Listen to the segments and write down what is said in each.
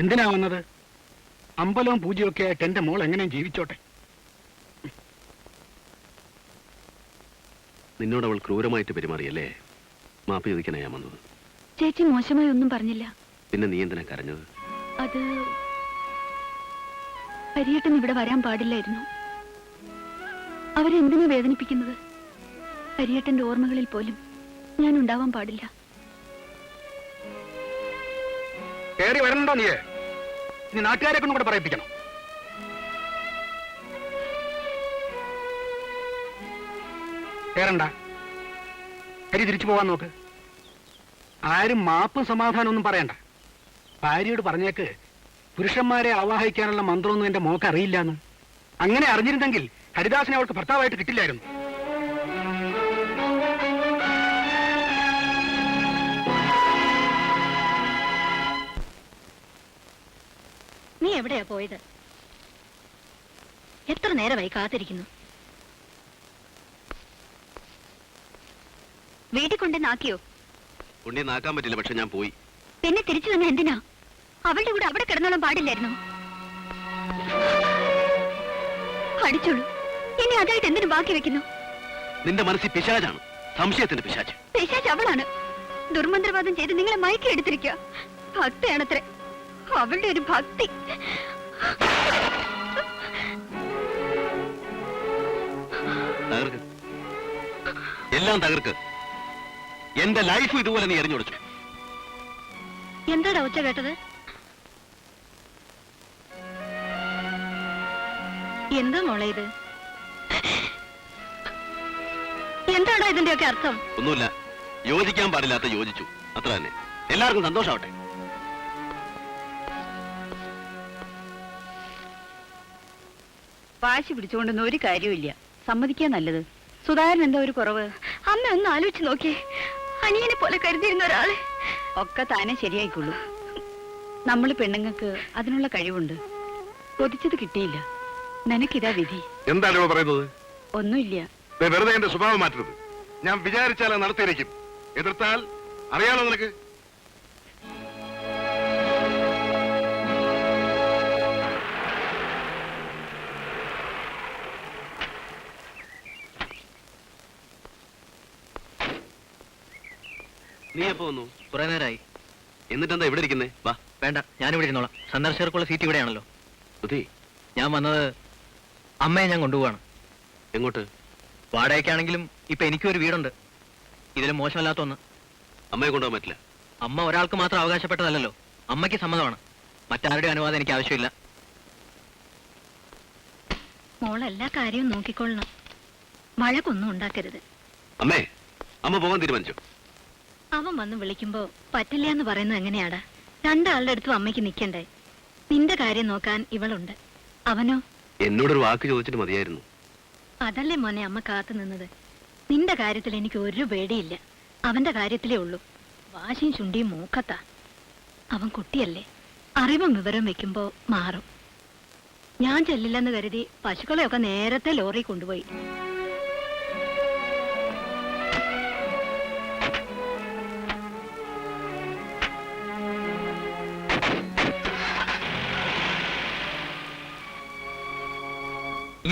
എന്തിനാ വന്നത്? അമ്പലവും പൂജയൊക്കെ ആയിട്ട് എന്റെ മോൾ എങ്ങനെയും ജീവിച്ചോട്ടെ. നിന്നോട് അവൾ ക്രൂരമായിട്ട് പെരുമാറിയല്ലേ? മാപ്പി ചോദിക്കാനാ ഞാൻ വന്നത്. ചേച്ചി മോശമായി ഒന്നും പറഞ്ഞില്ല. പിന്നെ നീ എന്തിനാ കരഞ്ഞത്? അത് ഹരിയേട്ടൻ ഇവിടെ വരാൻ പാടില്ലായിരുന്നു. അവരെന്തിനു വേദനിപ്പിക്കുന്നത്? ഹരിയേട്ടന്റെ ഓർമ്മകളിൽ പോലും ഞാൻ ഉണ്ടാവാൻ പാടില്ല. കയറി വരണുണ്ടോ നീ? ഇനി നാട്ടുകാരെ കൊണ്ടും കൂടെ പറയിപ്പിക്കണം. കേറണ്ട. ഹരി തിരിച്ചു പോവാൻ നോക്ക്. ആരും മാപ്പും സമാധാനം ഒന്നും പറയണ്ട. ഭാര്യയോട് പറഞ്ഞേക്ക് പുരുഷന്മാരെ ആവാഹിക്കാനുള്ള മന്ത്രമൊന്നും എന്റെ മോക്ക് അറിയില്ലാന്ന്. അങ്ങനെ അറിഞ്ഞിരുന്നെങ്കിൽ ഹരിദാസിനെ അവൾക്ക് ഭർത്താവായിട്ട് കിട്ടില്ലായിരുന്നു. നീ എവിടെയാ പോയത്? എത്ര നേരമായി കാത്തിരിക്കുന്നു. വീട്ടിൽ കൊണ്ട് നാക്കിയോ? കൊണ്ടേ നാക്കാൻ പറ്റില്ല, പക്ഷെ ഞാൻ പോയി. പിന്നെ തിരിച്ചു വന്ന എന്തിനാ? അവളുടെ കൂടെ അവിടെ കിടന്നോളം പാടില്ലായിരുന്നു. അടിച്ചോളൂ. ഇനി അതായിട്ട് എന്തിനു ബാക്കി വെക്കുന്നു? നിന്റെ മനസ്സിൽ പിശാചാണ്, സംശയത്തിന്റെ പിശാച്. പിശാച് അവളാണ്. ദുർമന്ത്രവാദം ചെയ്ത് നിങ്ങളെ മയക്കി എടുത്തിരിക്കുക. ഭക്തയാണത്രേ. അവളുടെ ഒരു ഭക്തി. തകർക്ക്, എല്ലാം തകർക്ക്. എന്റെ ലൈഫ് ഇതുപോലെ നീ എറിഞ്ഞൊടിച്ചു. എന്താടാ ഒച്ച കേട്ടത്? എന്താ മോളെ ഇത്? എന്താടാ ഇതിന്റെയൊക്കെ അർത്ഥം? ഒന്നുമില്ല. യോജിക്കാൻ പാടില്ലാത്ത യോജിച്ചു, അത്ര തന്നെ. എല്ലാവർക്കും സന്തോഷാവട്ടെ. വാശി പിടിച്ചുകൊണ്ടൊന്നും ഒരു കാര്യമില്ല. സമ്മതിക്കാൻ നല്ലത്. സുധാകരൻ എന്താ ഒരു കുറവ്? അമ്മ ഒന്ന് ആലോചിച്ച് നോക്കിയേ. അനിയനെ പോലെ കരുതിയിരുന്ന ഒരാളെ ഒക്കെ താനെ ശരിയായിക്കൊള്ളൂ. നമ്മൾ പെണ്ണുങ്ങൾക്ക് അതിനുള്ള കഴിവുണ്ട്. കൊതിച്ചത് കിട്ടിയില്ല. നിനക്കിതാ വിധി. എന്താണ് പറയുന്നത്? ഒന്നുമില്ല. വെറുതെ എന്റെ സ്വഭാവം മാറ്റരുത്. ഞാൻ വിചാരിച്ചാൽ നടത്തിയിരിക്കും. എതിർത്താൽ അറിയാലോ നിനക്ക്. നീ എപ്പോ വന്നു? കുറെ നേരമായി. എന്നിട്ടെന്താ ഇവിടെ ഇരിക്കുന്നേ? വാ. വേണ്ട, ഞാനിവിടെ ഇരുന്നോളാം. സന്ദർശകർക്കുള്ള സീറ്റ് ഇവിടെയാണല്ലോ. അതെ, ഞാൻ വന്നത് അമ്മയെ ഞാൻ കൊണ്ടുപോവാണ്. എങ്ങോട്ട്? വാടകയ്ക്കാണെങ്കിലും ഇപ്പൊ എനിക്കൊരു വീടുണ്ട്. ഇതിലും മോശമല്ലാത്ത ഒന്ന്. അമ്മയെ കൊണ്ടുപോകാൻ പറ്റില്ല. അമ്മ ഒരാൾക്ക് മാത്രം അവകാശപ്പെട്ടതല്ലോ. അമ്മയ്ക്ക് സമ്മതമാണ്. മറ്റാരുടെ അനുവാദം എനിക്ക് ആവശ്യമില്ല. മോളെല്ലാ കാര്യവും നോക്കിക്കൊള്ളണം. വഴക്കൊന്നും ഉണ്ടാക്കരുത്. അമ്മേ, അമ്മ പോകാൻ തീരുമാനിച്ചു. അവൻ വന്ന് വിളിക്കുമ്പോ പറ്റില്ല എന്ന് പറയുന്നത് എങ്ങനെയാടാ? രണ്ടാളുടെ അടുത്തും അമ്മയ്ക്ക് നിൽക്കണ്ടേ? നിന്റെ കാര്യം നോക്കാൻ ഇവളുണ്ട്. അവനോ? എന്നോടൊരു വാക്ക് ചോദിച്ചിട്ട് മതിയായിരുന്നു. അതല്ലേ മോനെ അമ്മ കാത്തു നിന്നത്. നിന്റെ കാര്യത്തിൽ എനിക്ക് ഒരു പേടിയില്ല. അവന്റെ കാര്യത്തിലേ ഉള്ളൂ. വാശിയും ചുണ്ടിയും മൂക്കത്താ. അവൻ കുട്ടിയല്ലേ. അറിവും വിവരം വെക്കുമ്പോ മാറും. ഞാൻ ചെല്ലില്ലെന്ന് കരുതി പശുക്കളെയൊക്കെ നേരത്തെ ലോറി കൊണ്ടുപോയി.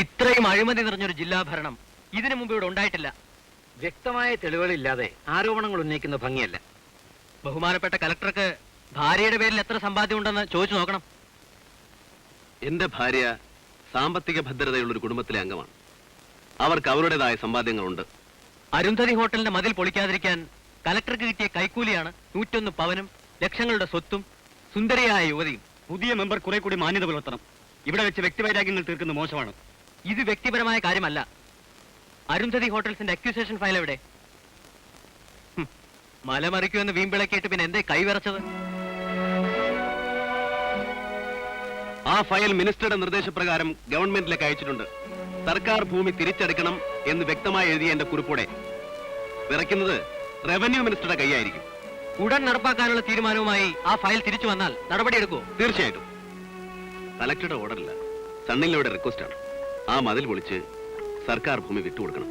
ഇത്രയും അഴിമതി നിറഞ്ഞൊരു ജില്ലാ ഭരണം ഇതിനു മുമ്പ് ഇവിടെ ഉണ്ടായിട്ടില്ല. വ്യക്തമായ തെളിവുകളില്ലാതെ ആരോപണങ്ങൾ ഉന്നയിക്കുന്ന ഭംഗിയല്ല. ബഹുമാനപ്പെട്ട കലക്ടർക്ക് ഭാര്യയുടെ പേരിൽ എത്ര സമ്പാദ്യം ഉണ്ടെന്ന് ചോദിച്ചു നോക്കണം. എന്റെ ഭാര്യ സാമ്പത്തിക ഭദ്രതയുള്ള ഒരു കുടുംബത്തിലെ അംഗമാണ്. അവർക്ക് അവരുടേതായ സമ്പാദ്യങ്ങളുണ്ട്. അരുന്ധതി ഹോട്ടലിന്റെ മതിൽ പൊളിക്കാതിരിക്കാൻ കലക്ടർക്ക് കിട്ടിയ കൈക്കൂലിയാണ് 101 പവനും ലക്ഷങ്ങളുടെ സ്വത്തും സുന്ദരിയായ യുവതിയും. പുതിയ മെമ്പർ കുറെ കൂടി മാന്യത പുലർത്തണം. ഇവിടെ വെച്ച് വ്യക്തിവൈരാഗ്യങ്ങൾ തീർക്കുന്ന മോശമാണ്. ഇത് വ്യക്തിപരമായ കാര്യമല്ല. അരുന്ധതി ഹോട്ടൽസിന്റെ അക്യൂസേഷൻ ഫയൽ എവിടെ? മലമറിക്കുമെന്ന് വീമ്പിളക്കിയിട്ട് പിന്നെ എന്തേ കൈവിറച്ചത്? ആ ഫയൽ മിനിസ്റ്ററുടെ നിർദ്ദേശപ്രകാരം ഗവൺമെന്റിലേക്ക് അയച്ചിട്ടുണ്ട്. സർക്കാർ ഭൂമി തിരിച്ചെടുക്കണം എന്ന് വ്യക്തമായി എഴുതിയ എന്റെ കുറിപ്പോടെ വിറയ്ക്കുന്നത് റവന്യൂ മിനിസ്റ്ററുടെ കൈയായിരിക്കും. ഉടൻ നടപ്പാക്കാനുള്ള തീരുമാനവുമായി ആ ഫയൽ തിരിച്ചു വന്നാൽ നടപടിയെടുക്കുമോ? തീർച്ചയായിട്ടും. കലക്ടറുടെ ഓർഡറില്ല, സണ്ണിലൂടെ റിക്വസ്റ്റാണ്. ആ മതിൽ പൊളിച്ച് സർക്കാർ ഭൂമി വിട്ടുകൊടുക്കണം.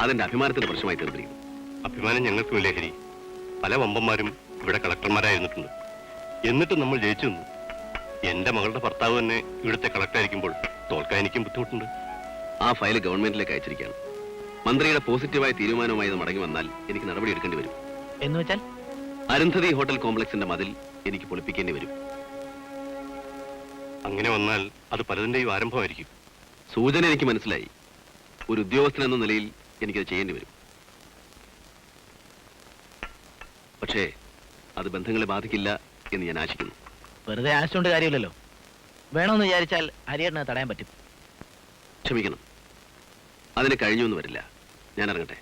അതെന്റെ അഭിമാനത്തിന്റെ പ്രശ്നമായി തീർന്നിരിക്കും. അഭിമാനം ഞങ്ങൾക്കും ലഹരി. പല വമ്പന്മാരും ഇവിടെ കളക്ടർമാരായിരുന്നിട്ടുണ്ട്. എന്നിട്ടും നമ്മൾ ജയിച്ചു നിന്നു. എന്റെ മകളുടെ ഭർത്താവ് തന്നെ ഇവിടുത്തെ കളക്ടറായിരിക്കുമ്പോൾ തോൽക്കാൻ എനിക്കും ബുദ്ധിമുട്ടുണ്ട്. ആ ഫയൽ ഗവൺമെന്റിലേക്ക് അയച്ചിരിക്കുകയാണ്. മന്ത്രിയുടെ പോസിറ്റീവായ തീരുമാനവുമായി ഇത് മടങ്ങി വന്നാൽ എനിക്ക് നടപടി എടുക്കേണ്ടി വരും. എന്ന് വെച്ചാൽ അരുന്ധതി ഹോട്ടൽ കോംപ്ലക്സിന്റെ മതിൽ എനിക്ക് പൊളിപ്പിക്കേണ്ടി വരും. അങ്ങനെ വന്നാൽ അത് പലതിന്റെയും ആരംഭമായിരിക്കും. സൂചന എനിക്ക് മനസ്സിലായി. ഒരു ഉദ്യോഗസ്ഥൻ എന്ന നിലയിൽ എനിക്കത് ചെയ്യേണ്ടി വരും. പക്ഷേ അത് ബന്ധങ്ങളെ ബാധിക്കില്ല എന്ന് ഞാൻ ആശിക്കുന്നു. വെറുതെ ആശിച്ചുകൊണ്ട് കാര്യമില്ലല്ലോ. വേണമെന്ന് വിചാരിച്ചാൽ ഹരിയേട്ടനെ തടയാൻ പറ്റും. ക്ഷമിക്കണം, അതിന് കഴിഞ്ഞൊന്നും വരില്ല. ഞാൻ ഇറങ്ങട്ടെ.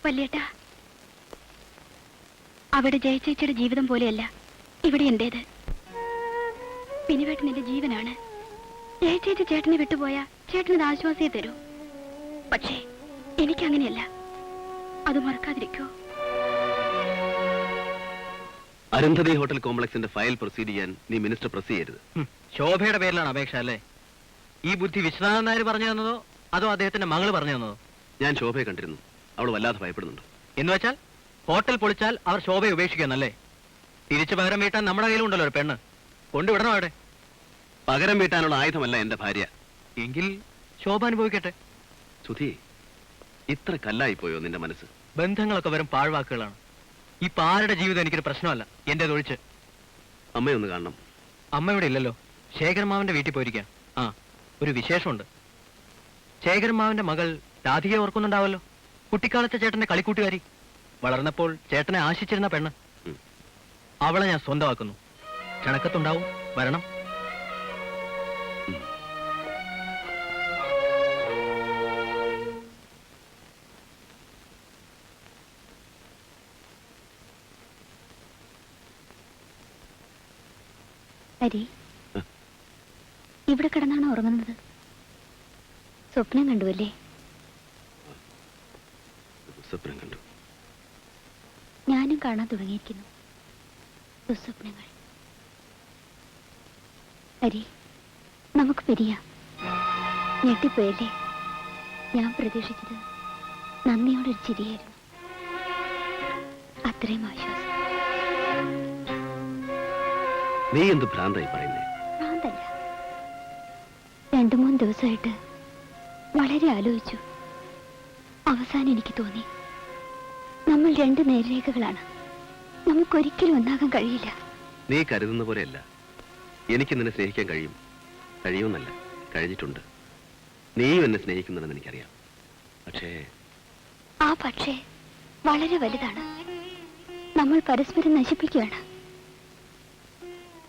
വല്യേട്ടാ, അവിടെ ജയചേച്ചിയുടെ ജീവിതം പോലെയല്ല ഇവിടെ എന്റേത്. പിനിവേട്ടൻ എന്റെ ജീവനാണ്. ജയചേച്ചി ചേട്ടനെ വിട്ടുപോയ ചേട്ടനത് ആശ്വാസയെ തരൂ. പക്ഷേ എനിക്കങ്ങനെയല്ല. അത് മറക്കാതിരിക്കോ? അരുന്ധതി ഹോട്ടൽ കോംപ്ലക്സിന്റെ ഫയൽ പ്രൊസീഡ് ചെയ്യാൻ നീ മിനിസ്റ്റർ പ്രസ് ചെയ്യരുത്. ശോഭയുടെ പേരിലാണ് അപേക്ഷ അല്ലേ? ഈ ബുദ്ധി വിശ്വനാഥൻ നായർ പറഞ്ഞു തന്നതോ അതോ അദ്ദേഹത്തിന്റെ മകള് പറഞ്ഞു തന്നതോ? ഞാൻ ശോഭയെ കണ്ടിരുന്നു. അവൾ വല്ലാതെ ഭയപ്പെടുന്നുണ്ട്. എന്ന് വെച്ചാൽ ഹോട്ടൽ പൊളിച്ചാൽ അവർ ശോഭയെ ഉപേക്ഷിക്കാന്നല്ലേ? തിരിച്ചു പകരം വീട്ടാൻ നമ്മുടെ കയ്യിലുണ്ടല്ലോ ഒരു പെണ്ണ്. കൊണ്ടുവിടണം അവിടെ. പകരം വീട്ടാനുള്ള ആയുധമല്ല എന്റെ ഭാര്യ. എങ്കിൽ ശോഭ അനുഭവിക്കട്ടെ. സുധി, ഇത്ര കല്ലായിപ്പോയോ നിന്റെ മനസ്സ്? ബന്ധങ്ങളൊക്കെ വെറും പാഴ്വാക്കുകളാണ്. ഈ പാരുടെ ജീവിതം എനിക്കൊരു പ്രശ്നമല്ല, എന്റെ തൊഴിച്ച്. അമ്മയൊന്ന് കാണണം. അമ്മ ഇവിടെ ഇല്ലല്ലോ. ശേഖരമാവന്റെ വീട്ടിൽ പോയിരിക്കാം. ആ, ഒരു വിശേഷമുണ്ട്. ശേഖരമാവന്റെ മകൾ രാധികയെ ഓർക്കുന്നുണ്ടാവല്ലോ? കുട്ടിക്കാലത്തെ ചേട്ടന്റെ കളിക്കൂട്ടുകാരി. വളർന്നപ്പോൾ ചേട്ടനെ ആശിച്ചിരുന്ന പെണ്ണ്. അവളെ ഞാൻ സ്വന്തമാക്കുന്നു. ക്ഷണക്കത്തുണ്ടാവും, വരണം. ഹരി, ഇവിടെ കിടന്നാണ് ഉറങ്ങുന്നത്? സ്വപ്നം കണ്ടുവല്ലേ? സ്വപ്നം കണ്ടു. ഞാനും കാണാൻ തുടങ്ങിയിരിക്കുന്നു ദുസ്വപ്നങ്ങൾ. ഹരി, നമുക്ക് പിരിയാം. ഞെട്ടിപ്പോയല്ലേ? ഞാൻ പ്രതീക്ഷിച്ചത് നന്ദിയോടൊരു ചിരിയായിരുന്നു. അത്രയും ആശ്വാസം. നീ എന്ത് ഭ്രാന്തായി പറയുന്നേ? ഭ്രാന്തല്ല. 2-3 ദിവസമായിട്ട് വളരെ ആലോചിച്ചു. അവസാനം എനിക്ക് തോന്നി നമ്മൾ 2 നേർരേഖകളാണ്. നമുക്കൊരിക്കലും ഒന്നാകാൻ കഴിയില്ല. നീ കരുതുന്ന പോലെയല്ല. എനിക്ക് നിന്നെ സ്നേഹിക്കാൻ കഴിയുമെന്നല്ല, കഴിഞ്ഞിട്ടുണ്ട്. നീയും എന്നെ സ്നേഹിക്കുന്നുണ്ടെന്ന് എനിക്കറിയാം. പക്ഷേ വളരെ വലുതാണ്. നമ്മൾ പരസ്പരം നശിപ്പിക്കുകയാണ്.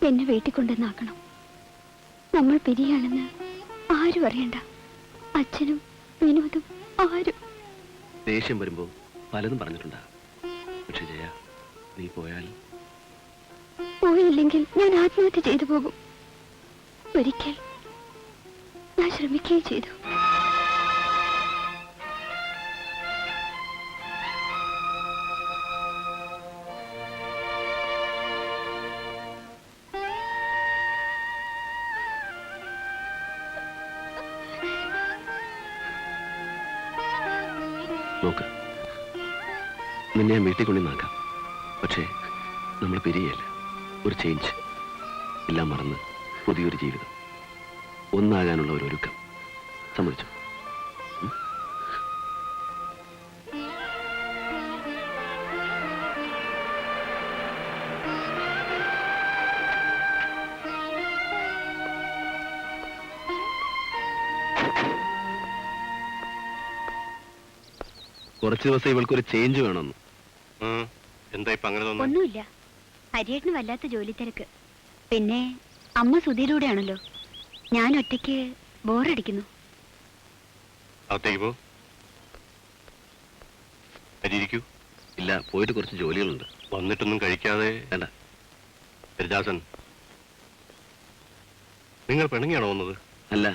എന്നെ വീട്ടിൽ കൊണ്ടുവന്നാക്കണം. നമ്മൾ പിരിയാണെന്ന് ആരും അറിയണ്ട. അച്ഛനും വിനോദും ആരും. ദേഷ്യം വരുമ്പോ പലതും പറഞ്ഞിട്ടുണ്ടാ. പക്ഷെ ജയ, നീ പോയില്ലെങ്കിൽ ഞാൻ ആത്മഹത്യ ചെയ്തു പോകും. ഒരിക്കൽ ഞാൻ ശ്രമിക്കുകയും ചെയ്തു. നോക്ക്, നിന്നെ ഞാൻ വീട്ടിൽ കൊണ്ടുവന്നാക്കാം. പക്ഷേ നമ്മൾ പിരിയല്ല. ഒരു ചേഞ്ച്, എല്ലാം മറന്ന് പുതിയൊരു ജീവിതം, ഒന്നാകാനുള്ള ഒരു ഒരുക്കം. സമ്മതിച്ചു? കുറച്ചു ദിവസം ഇവൾക്കൊരു ചേഞ്ച് വേണമെന്ന്. എന്താ ഇപ്പൊ അങ്ങനെ തോന്നുന്നു? ഒന്നുമില്ല. ഹരിയേട്ടന് വല്ലാത്ത ജോലി തിരക്ക്. പിന്നെ അമ്മ സുധീരൂടെയാണല്ലോ. ഞാൻ ഒറ്റയ്ക്ക് ബോറടിക്കുന്നു. അകത്തേക്ക് പോ. അരിയിരിക്കൂ. ഇല്ല, പോയിട്ട് കുറച്ച് ജോലികളുണ്ട്. വന്നിട്ടൊന്നും കഴിക്കാതെ. വേണ്ട. ഹരിദാസൻ, നിങ്ങൾ പിണങ്ങിയാണോ വന്നത്? അല്ല.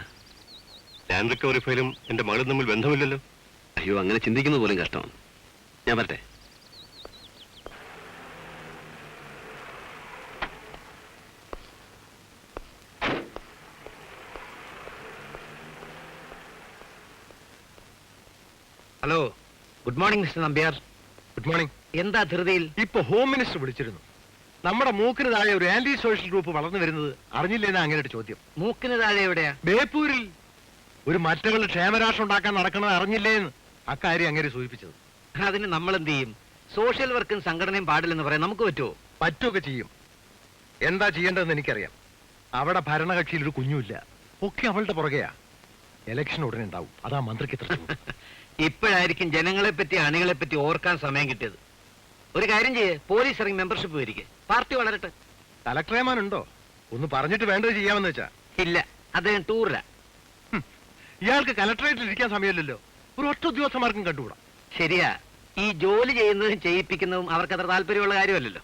ലാൻഡ് റിക്കവറി ഫയലും എന്റെ മകളും തമ്മിൽ ബന്ധമില്ലല്ലോ. അയ്യോ, അങ്ങനെ ചിന്തിക്കുന്നത് പോലും കഷ്ടമാണ്. ഞാൻ വരട്ടെ. Hello, good morning mister Nambiar. Good morning. എന്താ ധൃതിയിൽ? ഇപ്പൊ ഹോം മിനിസ്റ്റർ വിളിച്ചിരുന്നു. നമ്മുടെ മൂക്കിന് താഴെ ഒരു ആന്റി സോഷ്യൽ ഗ്രൂപ്പ് വളർന്നു വരുന്നത് അറിഞ്ഞില്ലേന്നാ അങ്ങനെ ഒരു ചോദ്യം. മൂക്കിന് താഴെ എവിടെയാ? ബേപ്പൂരിൽ ഒരു മറ്റവളുടെ ക്ഷേമരാഷ്ട്രം ഉണ്ടാക്കാൻ നടക്കണത് അറിഞ്ഞില്ലേന്ന് അക്കാര്യം അങ്ങനെ സൂചിപ്പിച്ചത്. അതിന് നമ്മൾ എന്ത് ചെയ്യും? സോഷ്യൽ വർക്കും സംഘടനയും പാടില്ലെന്ന് പറയാൻ നമുക്ക് പറ്റുമോ? പറ്റുമൊക്കെ ചെയ്യും. എന്താ ചെയ്യേണ്ടതെന്ന് എനിക്കറിയാം. അവിടെ ഭരണകക്ഷിയിൽ ഒരു കുഞ്ഞുമില്ല, ഒക്കെ അവളുടെ പുറകെയാ. ഇലക്ഷൻ ഉടനെ ഉണ്ടാവും. അതാ മന്ത്രിക്ക് ഇത്ര ചൂട്. ഇപ്പോഴായിരിക്കും ജനങ്ങളെ പറ്റി അണികളെ പറ്റി ഓർക്കാൻ സമയം കിട്ടിയത്. ഒരു കാര്യം ചെയ്യേ, പോലീസ് ഇറങ്ങി മെമ്പർഷിപ്പ് വരിക, പാർട്ടി വളരട്ടെ. കലക്ടറേമാനുണ്ടോ? ഒന്ന് പറഞ്ഞിട്ട് വേണ്ടത് ചെയ്യാമെന്ന് വെച്ചാ. ഇല്ല, അദ്ദേഹം ടൂറില്ല. ഇയാൾക്ക് കലക്ടറേറ്റിൽ ഇരിക്കാൻ സമയമില്ലല്ലോ. ഒരു ഒറ്റ ഉദ്യോഗസ്ഥന്മാർക്കും കണ്ടുകൂടാ. ശരിയാ, ഈ ജോലി ചെയ്യുന്നതും ചെയ്യിപ്പിക്കുന്നതും അവർക്ക് അത്ര താല്പര്യമുള്ള കാര്യമല്ലല്ലോ.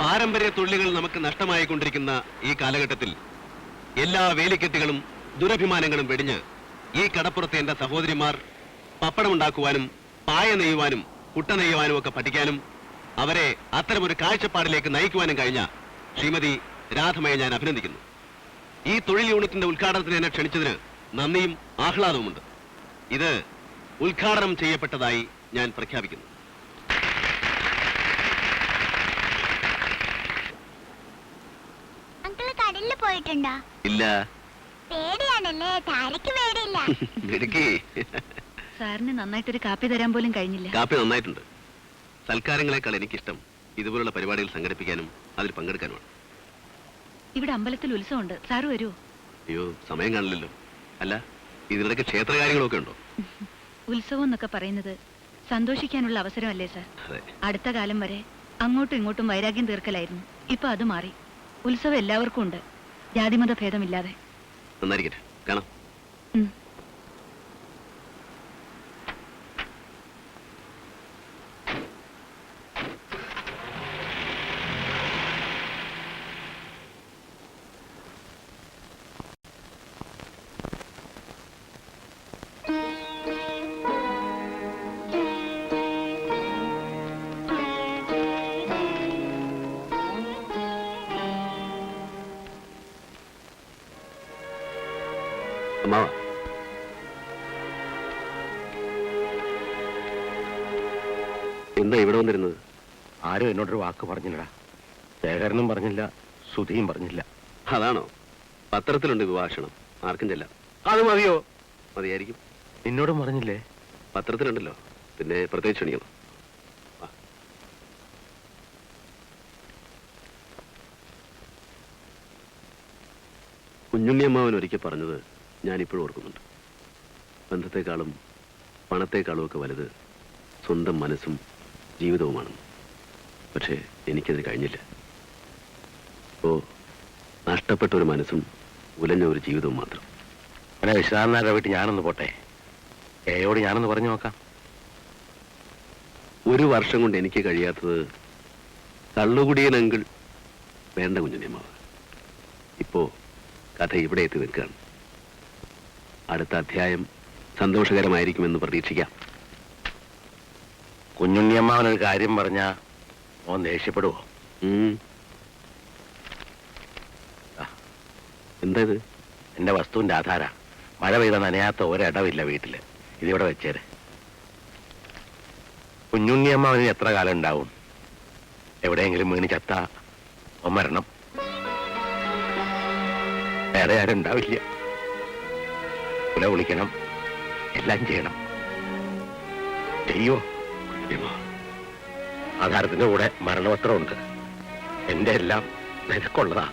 പാരമ്പര്യ തൊഴിലുകൾ നമുക്ക് നഷ്ടമായിക്കൊണ്ടിരിക്കുന്ന ഈ കാലഘട്ടത്തിൽ എല്ലാ വേലിക്കെട്ടുകളും ദുരഭിമാനങ്ങളും വെടിഞ്ഞ് ഈ കടപ്പുറത്തെ എന്റെ സഹോദരിമാർ പപ്പടമുണ്ടാക്കുവാനും പായ നെയ്യുവാനും കുട്ട നെയ്യുവാനും ഒക്കെ പഠിക്കാനും അവരെ അത്തരമൊരു കാഴ്ചപ്പാടിലേക്ക് നയിക്കുവാനും കഴിഞ്ഞ ശ്രീമതി രാധമയെ ഞാൻ അഭിനന്ദിക്കുന്നു. ഈ തൊഴിൽ യൂണിറ്റിന്റെ ഉദ്ഘാടനത്തിന് എന്നെ ക്ഷണിച്ചതിന് നന്ദിയും ആഹ്ലാദവുമുണ്ട്. ഇത് ഉദ്ഘാടനം ചെയ്യപ്പെട്ടതായി ഞാൻ പ്രഖ്യാപിക്കുന്നു. കടലിൽ പോയിട്ടുണ്ടോ? ഇല്ല. പേടിയാണല്ലേ? താരക്ക് പേടിയില്ല. മിടുക്കി. സാറിന് നന്നായിട്ടൊരു കാപ്പി തരാൻ പോലും കഴിഞ്ഞില്ല. കാപ്പി നന്നായിട്ടുണ്ട്. സൽക്കാരങ്ങളെക്കാൾ എനിക്കിഷ്ടം ഇതുപോലുള്ള പരിപാടികൾ സംഘടിപ്പിക്കാനും അതിൽ പങ്കെടുക്കാനുമാണ്. ഇവിടെ അമ്പലത്തിൽ ഉത്സവമുണ്ട്, സാറ് വരുമോ? അയ്യോ, സമയം കാണില്ലല്ലോ. അല്ല, ഇതിനിടയ്ക്ക് ക്ഷേത്രകാര്യങ്ങളൊക്കെ ഉണ്ടോ? ഉത്സവം എന്നൊക്കെ പറയുന്നത് സന്തോഷിക്കാനുള്ള അവസരമല്ലേ സാർ? അതെ. അടുത്ത കാലം വരെ അങ്ങോട്ടും ഇങ്ങോട്ടും വൈരാഗ്യം തീർക്കലായിരുന്നു. ഇപ്പൊ അത് മാറി. ഉത്സവം എല്ലാവർക്കും ഉണ്ട്, ജാതിമത ഭേദമില്ലാതെ. നന്നായിരിക്കട്ടെ, കാണാം. ഉം. അമ്മാവ, എന്താ ഇവിടെ വന്നിരുന്നത്? ആരും എന്നോടൊരു വാക്ക് പറഞ്ഞില്ലടാ. ശേഖരനും പറഞ്ഞില്ല, സുധിയും പറഞ്ഞില്ല. അതാണോ? പത്രത്തിലുണ്ട് വിഭാഷണം, ആർക്കും ചെല്ലാം. അത് മതിയോ? മതിയായിരിക്കും. നിന്നോടും പറഞ്ഞില്ലേ? പത്രത്തിലുണ്ടല്ലോ, പിന്നെ പ്രത്യേകിച്ച് ക്ഷണിക്കണം. കുഞ്ഞുണ്ണിയമ്മാവൻ ഒരിക്കൽ പറഞ്ഞത് ഞാനിപ്പോഴും ഓർക്കുന്നുണ്ട്. ബന്ധത്തെക്കാളും പണത്തെക്കാളും ഒക്കെ വലുത് സ്വന്തം മനസ്സും ജീവിതവുമാണ്. പക്ഷേ എനിക്കതിന് കഴിഞ്ഞില്ല. ഇപ്പോ നഷ്ടപ്പെട്ട ഒരു മനസ്സും ഉലഞ്ഞ ഒരു ജീവിതവും മാത്രം. അങ്ങനെ വിശദാനാരുടെ വീട്ടിൽ ഞാനൊന്ന് പോട്ടെ. ഏയോട് ഞാനൊന്ന് പറഞ്ഞു നോക്കാം. ഒരു വർഷം കൊണ്ട് എനിക്ക് കഴിയാത്തത് കള്ളുകുടിയനെങ്കിൽ വേണ്ട കുഞ്ഞുണ്ണിയമ്മാവ്. ഇപ്പോ കഥ ഇവിടെ എത്തി നിൽക്കുകയാണ്. അടുത്ത അധ്യായം സന്തോഷകരമായിരിക്കുമെന്ന് പ്രതീക്ഷിക്കാം. കുഞ്ഞുണ്ണിയമ്മാവനൊരു കാര്യം പറഞ്ഞാ ഓൻ ദേഷ്യപ്പെടുവോ? എന്താ ഇത്? എന്റെ വസ്തുവിന്റെ ആധാര. മഴ പെയ്ത നനയാത്ത ഒരിടവില്ല വീട്ടില്. ഇതിവിടെ വെച്ചേരെ. കുഞ്ഞുണ്ണിയമ്മാവന് എത്ര കാലം ഉണ്ടാവും? എവിടെയെങ്കിലും വീണ് ചത്ത മരണം. വേറെ ആരും ഉണ്ടാവില്ല. പുല വിളിക്കണം, എല്ലാം ചെയ്യണം. ചെയ്യോ? ആധാരത്തിന്റെ കൂടെ മരണപത്രമുണ്ട്. എന്റെ എല്ലാം നിനക്കുള്ളതാ.